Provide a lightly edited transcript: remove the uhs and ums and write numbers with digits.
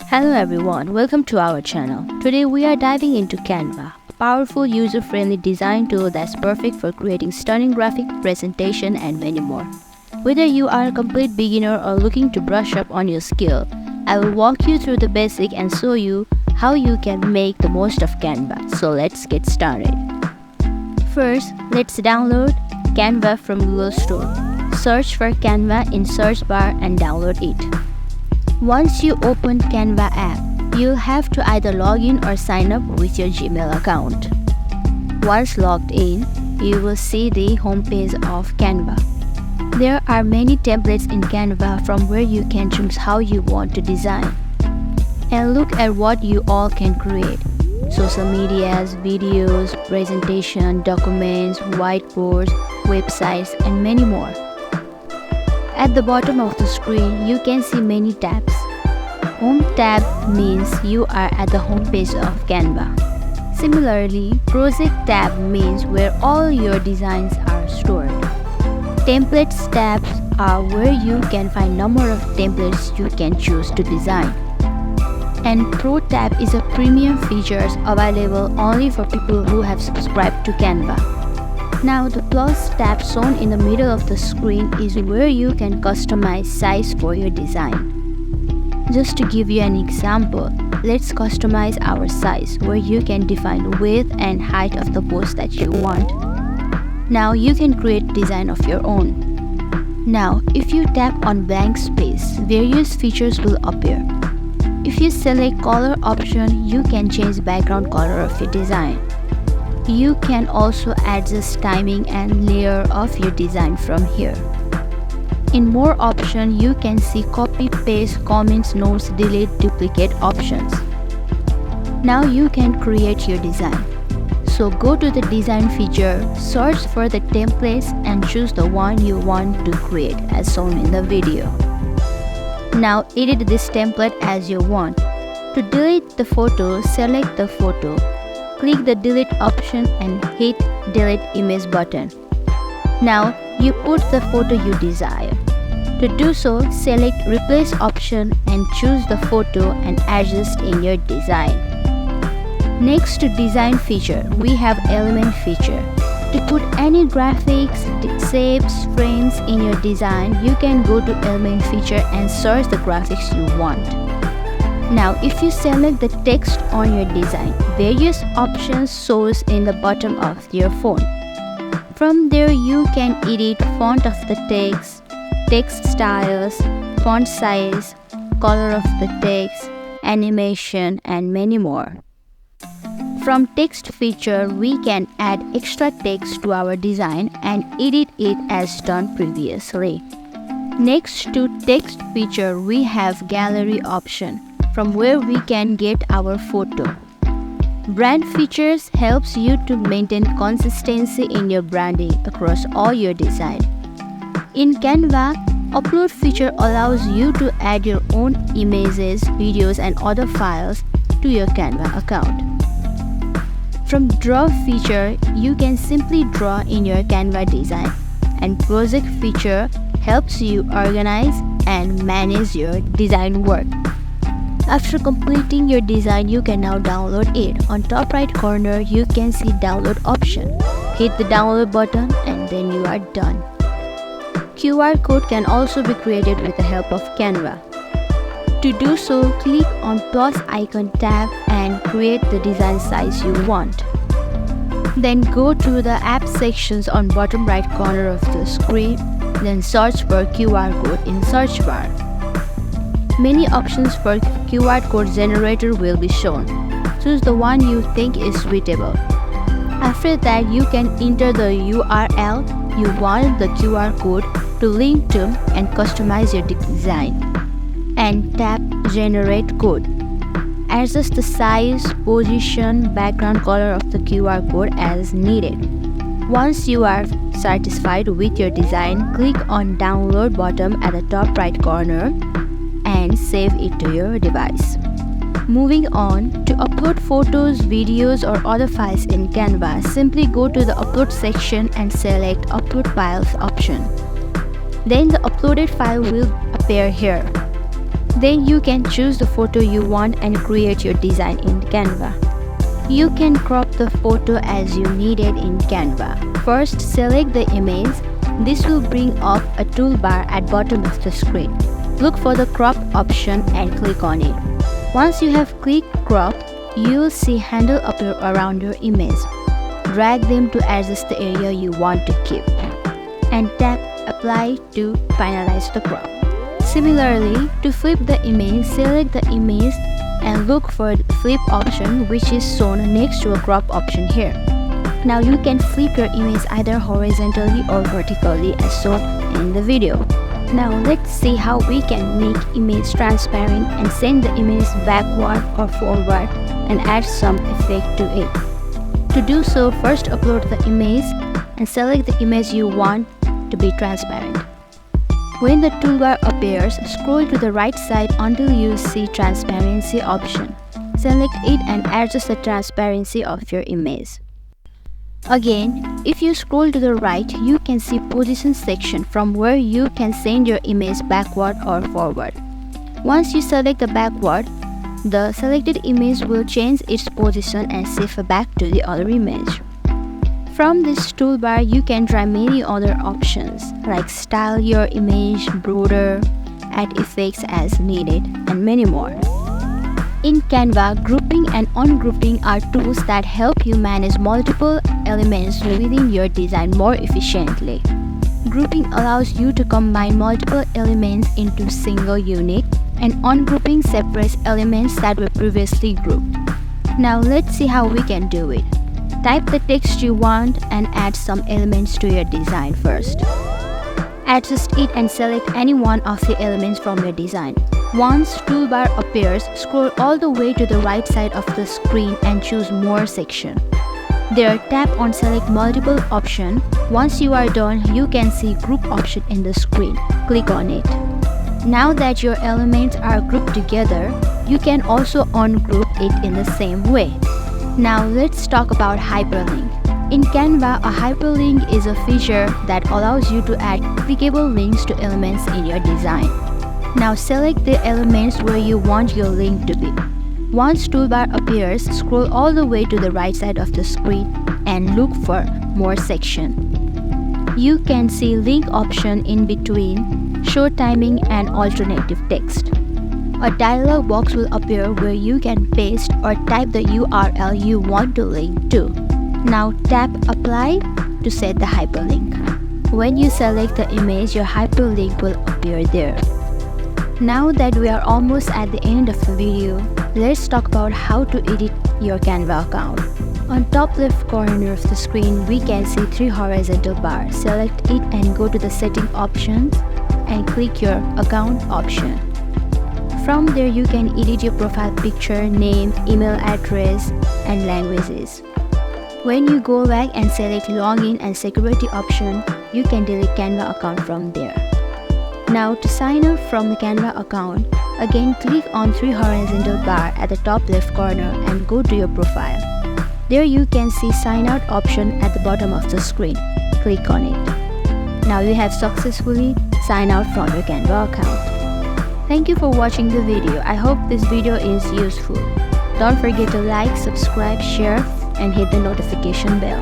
Hello everyone, welcome to our channel. Today we are diving into Canva, a powerful user-friendly design tool that's perfect for creating stunning graphic presentation and many more. Whether you are a complete beginner or looking to brush up on your skill, I will walk you through the basics and show you how you can make the most of Canva. So let's get started. First, let's download Canva from Google Store. Search for Canva in search bar and download it. Once you open Canva app, you'll have to either log in or sign up with your Gmail account. Once logged in, you will see the homepage of Canva. There are many templates in Canva from where you can choose how you want to design. And look at what you all can create: social medias, videos, presentation, documents, whiteboards, websites, and many more. At the bottom of the screen, you can see many tabs. Home tab means you are at the home page of Canva. Similarly, Project tab means where all your designs are stored. Templates tabs are where you can find number of templates you can choose to design. And Pro tab is a premium feature available only for people who have subscribed to Canva. Now the plus tab shown in the middle of the screen is where you can customize size for your design. Just to give you an example, let's customize our size where you can define the width and height of the post that you want. Now you can create design of your own. Now if you tap on blank space, various features will appear. If you select color option, you can change background color of your design. You can also adjust timing and layer of your design from here. In more options, you can see copy, paste, comments, notes, delete, duplicate options. Now you can create your design. So go to the design feature, search for the templates and choose the one you want to create as shown in the video. Now edit this template as you want. To delete the photo, select the photo. Click the delete option and hit delete image button. Now you put the photo you desire. To do so, select replace option and choose the photo and adjust in your design. Next to design feature, we have element feature. To put any graphics, shapes, frames in your design, you can go to element feature and search the graphics you want. Now if you select the text on your design, various options shows in the bottom of your phone. From there you can edit font of the text styles, font size, color of the text, animation, and many more. From text feature, we can add extra text to our design and edit it as done previously. Next to text feature, we have gallery option, from where we can get our photo. Brand features helps you to maintain consistency in your branding across all your design. In Canva, upload feature allows you to add your own images, videos, and other files to your Canva account. From draw feature, you can simply draw in your Canva design. And project feature helps you organize and manage your design work. After completing your design, you can now download it. On top right corner, you can see download option. Hit the download button and then you are done. QR code can also be created with the help of Canva. To do so, click on plus icon tab and create the design size you want. Then go to the app sections on bottom right corner of the screen, then search for QR code in search bar. Many options for QR code generator will be shown. Choose the one you think is suitable. After that, you can enter the URL you want the QR code to link to and customize your design. And tap generate code. Adjust the size, position, background color of the QR code as needed. Once you are satisfied with your design, click on download button at the top right corner and save it to your device. Moving on, to upload photos, videos, or other files in Canva, simply go to the upload section and select upload files option. Then the uploaded file will appear here. Then you can choose the photo you want and create your design in Canva. You can crop the photo as you need it in Canva. First, select the image. This will bring up a toolbar at bottom of the screen. Look for the crop option and click on it. Once you have clicked crop, you will see handle appear around your image. Drag them to adjust the area you want to keep and tap apply to finalize the crop. Similarly, to flip the image, select the image and look for the flip option, which is shown next to a crop option here. Now you can flip your image either horizontally or vertically as shown in the video. Now let's see how we can make image transparent and send the image backward or forward and add some effect to it. To do so, first upload the image and select the image you want to be transparent. When the toolbar appears, scroll to the right side until you see transparency option. Select it and adjust the transparency of your image. Again, if you scroll to the right, you can see position section from where you can send your image backward or forward. Once you select the backward, the selected image will change its position and shift back to the other image. From this toolbar, you can try many other options like style your image, border, add effects as needed, and many more. In Canva, grouping and ungrouping are tools that help you manage multiple elements within your design more efficiently. Grouping allows you to combine multiple elements into single unit, and ungrouping separates elements that were previously grouped. Now let's see how we can do it. Type the text you want and add some elements to your design first. Adjust it and select any one of the elements from your design. Once toolbar appears, scroll all the way to the right side of the screen and choose More section. There, tap on Select Multiple option. Once you are done, you can see Group option in the screen. Click on it. Now that your elements are grouped together, you can also ungroup it in the same way. Now let's talk about Hyperlink. In Canva, a hyperlink is a feature that allows you to add clickable links to elements in your design. Now select the elements where you want your link to be. Once toolbar appears, scroll all the way to the right side of the screen and look for More section. You can see link option in between, show timing and alternative text. A dialog box will appear where you can paste or type the URL you want to link to. Now tap Apply to set the hyperlink. When you select the image, your hyperlink will appear there. Now that we are almost at the end of the video, let's talk about how to edit your Canva account. On top left corner of the screen, we can see 3 horizontal bars. Select it and go to the setting options and click your account option. From there, you can edit your profile picture, name, email address, and languages. When you go back and select login and security option, you can delete Canva account from there. Now to sign up from the Canva account, again click on 3 horizontal bar at the top left corner and go to your profile. There you can see sign out option at the bottom of the screen. Click on it. Now you have successfully signed out from your Canva account. Thank you for watching the video. I hope this video is useful. Don't forget to like, subscribe, share, and hit the notification bell.